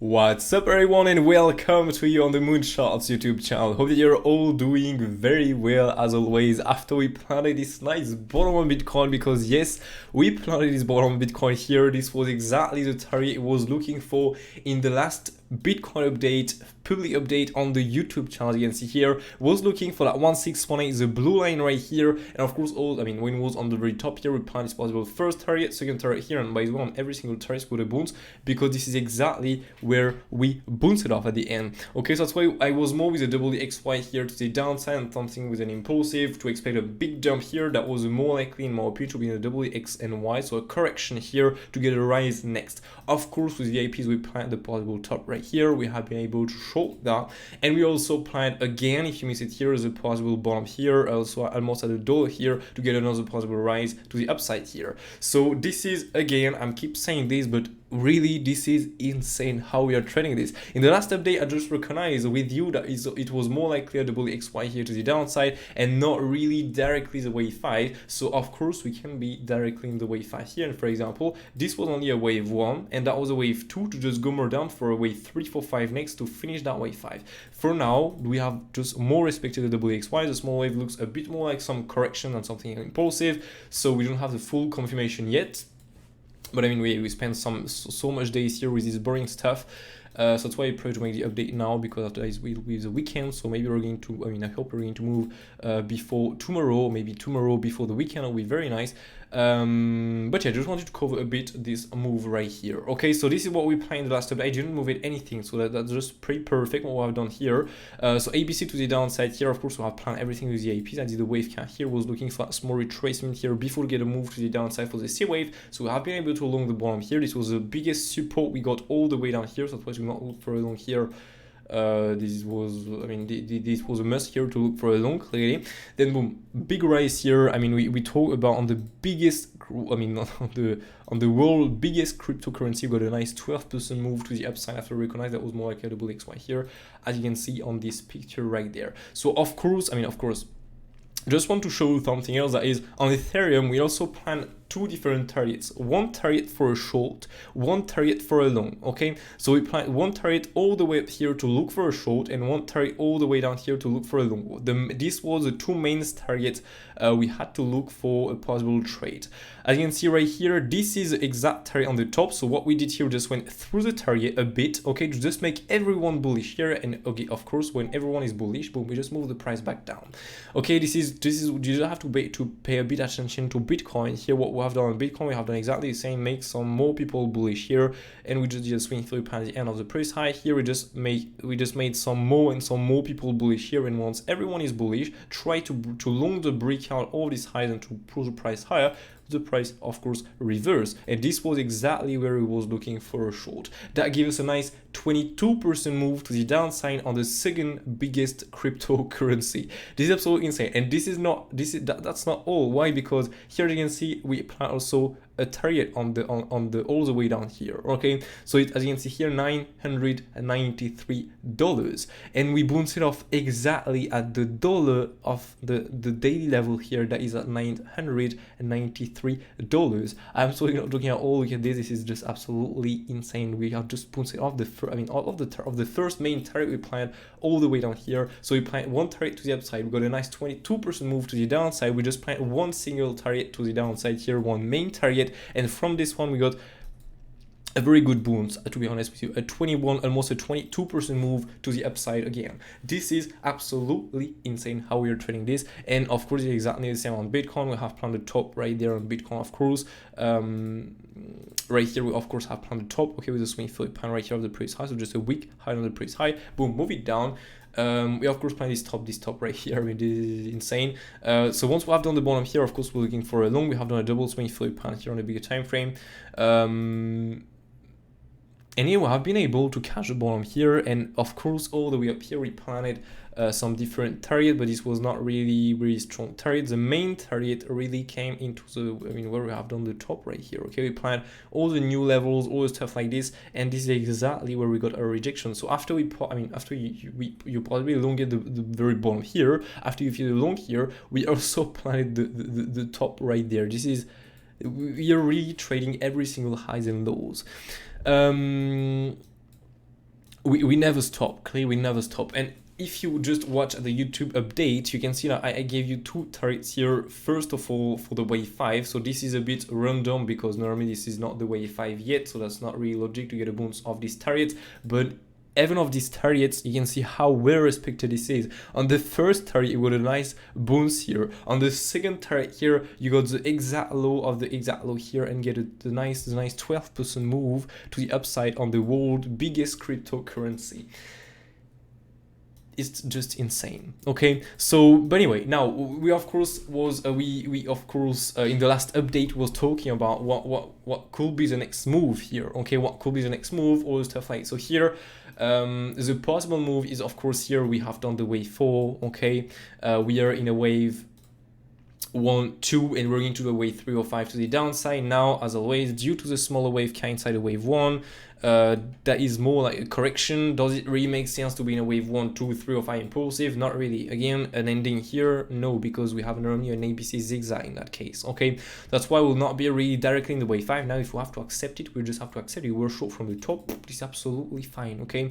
What's up everyone and welcome to you on the MOONCHARTS YouTube channel. Hope that you're all doing very well as always after we planted this nice bottom on Bitcoin, because yes, we planted this bottom on Bitcoin here. This was exactly the target it was looking for in the last Bitcoin update, public update on the YouTube channel. You can see here was looking for that 1618, the blue line right here, and of course when it was on the very top here, we planned this possible first target, second target here, and by the way on every single target with a bounce, because this is exactly where we bounced off at the end. Okay, so that's why I was more with a WXY here to the downside and something with an impulsive to expect a big jump here. That was more likely in my opinion to be in the WXNY, so a correction here to get a rise next. Of course with the IPs we planned the possible top right here, we have been able to short that, and we also planned again, if you miss it here, as a possible bottom here, also almost at a dollar here to get another possible rise to the upside here. So this is, again, I keep saying this, but really this is insane how we are trading this. In the last update I just recognized with you that it was more likely a WXY here to the downside and not really directly the wave 5. So of course we can be directly in the wave 5 here, and for example this was only a wave 1 and that was a wave 2 to just go more down for a wave 3, 4, 5 next to finish that wave 5. For now we have just more respected the WXY. The small wave looks a bit more like some correction and something impulsive, so we don't have the full confirmation yet. But I mean, we spent so much days here with this boring stuff, so that's why I prefer to make the update now, because after this will be the weekend. So maybe we're going to, I hope we're going to move before tomorrow, maybe tomorrow before the weekend will be very nice. But yeah, just wanted to cover a bit this move right here. Okay, so this is what we planned the last update. I didn't move it anything, so that's just pretty perfect what I've done here. So ABC to the downside here, of course we have planned everything with the APs. I did the wave count here, was looking for a small retracement here before we get a move to the downside for the C wave. So we have been able to along the bottom here. This was the biggest support we got all the way down here, so that's why we not look for a long here. This was, this was a must here to look for a long, clearly. Then boom, big rise here. We talk about on the biggest, on the world biggest cryptocurrency, we got a nice 12% move to the upside after recognize that was more like a WXY here, as you can see on this picture right there. So of course, just want to show you something else, that is on Ethereum we also plan two different targets, one target for a short, one target for a long. Okay, so we plan one target all the way up here to look for a short and one target all the way down here to look for a long. This was the two main targets we had to look for a possible trade. As you can see right here, this is the exact target on the top. So what we did here, just went through the target a bit, okay, to just make everyone bullish here. And okay, of course when everyone is bullish, boom, we just move the price back down. Okay, this is you just have to pay a bit attention to Bitcoin here. What we have done on Bitcoin, we have done exactly the same, make some more people bullish here, and we just did a swing through at the end of the price high here. We just made some more people bullish here, and once everyone is bullish, try to long the breakout all these highs and to push the price higher. The price of course reverse, and this was exactly where we was looking for a short. That gave us a nice 22% move to the downside on the second biggest cryptocurrency. This is absolutely insane, and that's not all. Why? Because here you can see we plan also a target on the all the way down here. Okay, so as you can see here, $993, and we bounced it off exactly at the dollar of the daily level here, that is at $993. I'm sorry, not looking at all. Look at this. This is just absolutely insane. We have just bounced it off the first main target we planned all the way down here. So we planned one target to the upside, we got a nice 22% move to the downside. We just planned one single target to the downside here, one main target, and from this one we got a very good bounce, to be honest with you, almost a 22% move to the upside again. This is absolutely insane how we are trading this, and of course it's exactly the same on Bitcoin. We have planned the top right there on Bitcoin, of course. Right here we of course have planned the top, okay, with the swing through pan right here of the price high, so just a weak high on the price high, boom, move it down. We of course plan this top right here. This is insane. So once we have done the bottom here, of course we're looking for a long. We have done a double swing through pan here on a bigger time frame. And here we have been able to catch the bottom here, and of course all the way up here we planned some different target, but this was not really strong target. The main target really came into the, where we have done the top right here. Okay, we planned all the new levels, all the stuff like this, and this is exactly where we got a rejection. So after you probably longed the very bottom here, after you feel the long here, we also planned the top right there. This is, we are really trading every single highs and lows. we never stop, clearly we never stop. And if you just watch the YouTube update, you can see that I gave you two targets here. First of all, for the wave 5, so this is a bit random because normally this is not the wave 5 yet, so that's not really logic to get a bounce of this target. But even of these targets, you can see how well respected this is. On the first target, you got a nice bounce here. On the second target here, you got the exact low of the exact low here and get the nice 12% move to the upside on the world's biggest cryptocurrency. It's just insane. Okay, so but anyway, now we of course was we of course in the last update was talking about what could be the next move here. Okay, what could be the next move, all the stuff like so here. The possible move is of course here we have done the wave 4. Okay, we are in a wave 1, 2, and we're going to the wave 3 or 5 to the downside. Now, as always, due to the smaller wave count inside the wave 1, that is more like a correction. Does it really make sense to be in a wave 1, 2, 3, or 5 impulsive? Not really. Again, an ending here, no, because we have normally an ABC zigzag in that case. Okay, that's why we'll not be really directly in the wave 5. Now, if we have to accept it, we just have to accept it. We're short from the top. This is absolutely fine. Okay.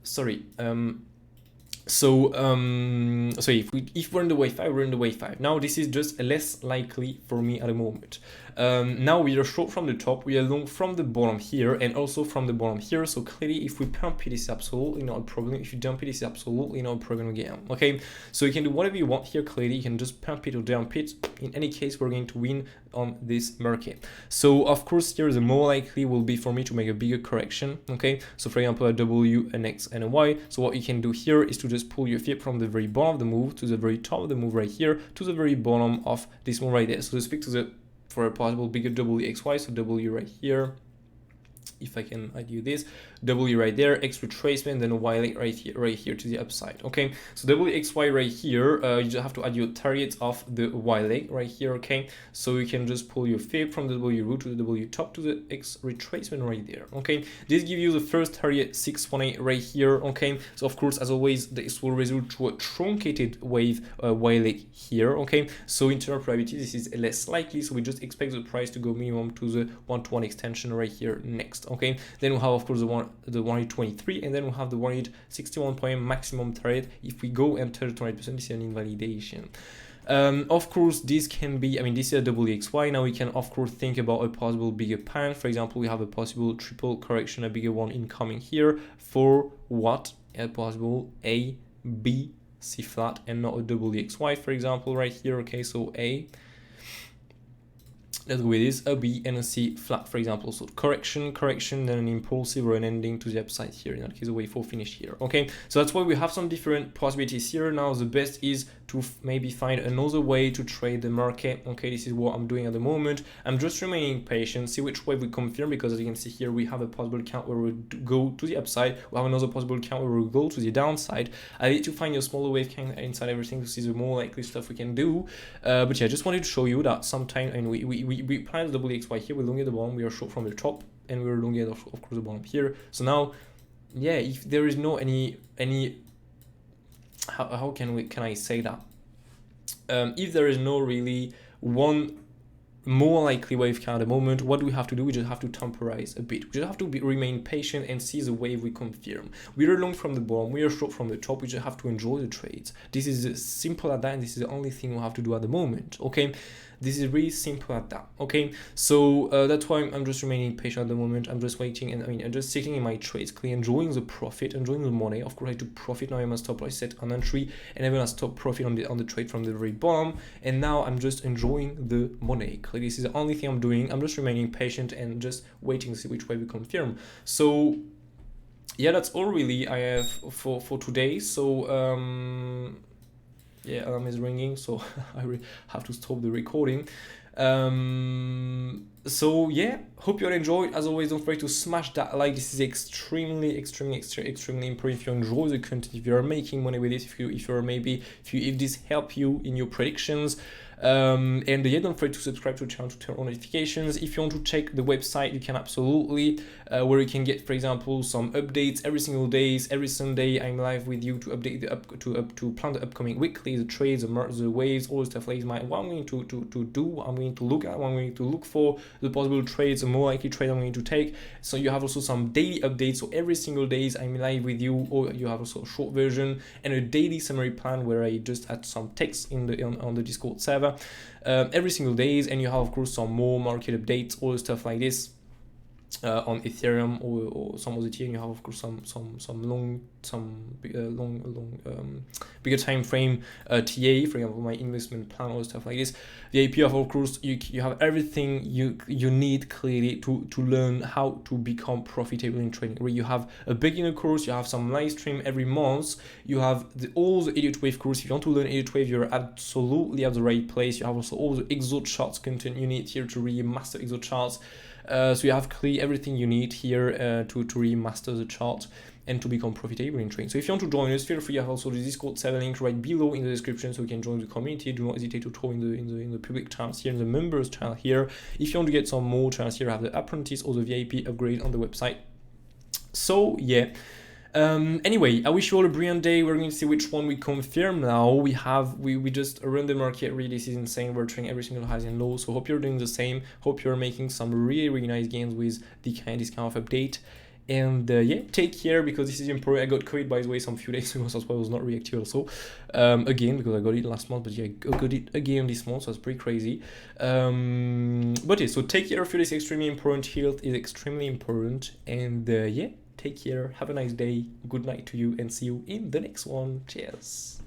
Sorry. So if we're in the wave 5, we're in the wave 5. Now this is just less likely for me at the moment. Now we are short from the top, we are long from the bottom here, and also from the bottom here. So clearly, if we pump it, it's absolutely not a problem. If you dump it, it's absolutely not a problem again. Okay, so you can do whatever you want here. Clearly, you can just pump it or dump it. In any case, we're going to win on this market. So of course, here the more likely will be for me to make a bigger correction. Okay, so for example, a W, an X, and a Y. So what you can do here is to just pull your feet from the very bottom of the move to the very top of the move right here to the very bottom of this one right there. So to speak to the for a possible bigger WXY, so W right here. If I can add you this, W right there, X retracement, then a Y leg right here to the upside. Okay, so WXY right here, you just have to add your target of the Y leg right here. Okay, so you can just pull your fib from the W root to the W top to the X retracement right there. Okay, this gives you the first target 618 right here. Okay, so of course, as always, this will result to a truncated wave Y leg here. Okay, so in terms of probability, this is less likely, so we just expect the price to go minimum to the 1-to-1 extension right here next. Okay, then we'll have of course the 123, and then we'll have the 161 point maximum target. If we go and touch 20%, this is an invalidation. Of course, this can be, I mean, this is a WXY. Now we can of course think about a possible bigger pan. For example, we have a possible triple correction, a bigger one incoming here for what? A possible A, B, C flat, and not a WXY, for example, right here. Okay, so A. Let's go with this, a B and a C flat, for example. So correction, then an impulsive or an ending to the upside here. In that case, a wave 4 finish here. Okay, so that's why we have some different possibilities here. Now the best is to maybe find another way to trade the market. Okay, this is what I'm doing at the moment. I'm just remaining patient, see which wave we confirm, because as you can see here, we have a possible count where we go to the upside. We have another possible count where we go to the downside. I need to find a smaller wave count inside everything to see the more likely stuff we can do. But yeah, I just wanted to show you that sometime, and we plan the WXY here, we're long at the bottom, we are short from the top, and we're long at of course the bottom here. So now, yeah, if there is no any how can I say that? If there is no really one more likely wave count at the moment, what do we have to do? We just have to temporize a bit. We just have to remain patient and see the wave we confirm. We are long from the bottom, we are short from the top, we just have to enjoy the trades. This is as simple as that, and this is the only thing we have to do at the moment. Okay, this is really simple at that. Okay, so that's why I'm just remaining patient at the moment. I'm just waiting, and I mean, I'm just sitting in my trades, clearly enjoying the profit, enjoying the money. Of course, I took profit. Now I'm a stop loss set an entry, and even a stop profit on the trade from the very bottom. And now I'm just enjoying the money. Clearly, this is the only thing I'm doing. I'm just remaining patient and just waiting to see which way we confirm. So yeah, that's all really I have for today. So yeah, alarm is ringing, so I have to stop the recording. So yeah, hope you all enjoyed. As always, don't forget to smash that like. This is extremely important. If you enjoy the content, if you are making money with this, if this help you in your predictions, And yeah, don't forget to subscribe to the channel to turn on notifications. If you want to check the website, you can absolutely, where you can get, for example, some updates every single day. Every Sunday I'm live with you to update to plan the upcoming weekly, the trades, the waves, all the stuff like that. What I'm going to do, I'm going to look at, what I'm going to look for, the possible trades, the more likely trade I'm going to take. So you have also some daily updates. So every single day I'm live with you, or you have also a short version and a daily summary plan where I just add some text in the on the Discord server every single days. And you have of course some more market updates, all the stuff like this. On Ethereum or some other tier, you have of course some bigger time frame TA, for example my investment plan or stuff like this. The AP of course you have everything you need clearly to learn how to become profitable in trading. Where you have a beginner course, you have some live stream every month, you have all the Elliott Wave course. If you want to learn Elliott Wave, you're absolutely at the right place. You have also all the exo charts content you need here to really master exo charts. So you have clearly everything you need here to really master the chart and to become profitable in trading. So if you want to join us, feel free. I have also the Discord server link right below in the description, so you can join the community. Do not hesitate to throw in the public channels here, in the members channel here. If you want to get some more channels here, I have the apprentice or the VIP upgrade on the website. So yeah. Anyway, I wish you all a brilliant day. We're going to see which one we confirm now. We just run the market. Really, this is insane. We're trading every single highs and lows. So hope you're doing the same. Hope you're making some really nice gains with this kind of update. And yeah, take care, because this is important. I got COVID by the way some few days ago, so that's why I was not reactive also. Again, because I got it last month, but yeah, I got it again this month, so it's pretty crazy. But yeah, so take care of you. This is extremely important. Health is extremely important. And yeah, take care, have a nice day, good night to you, and see you in the next one. Cheers.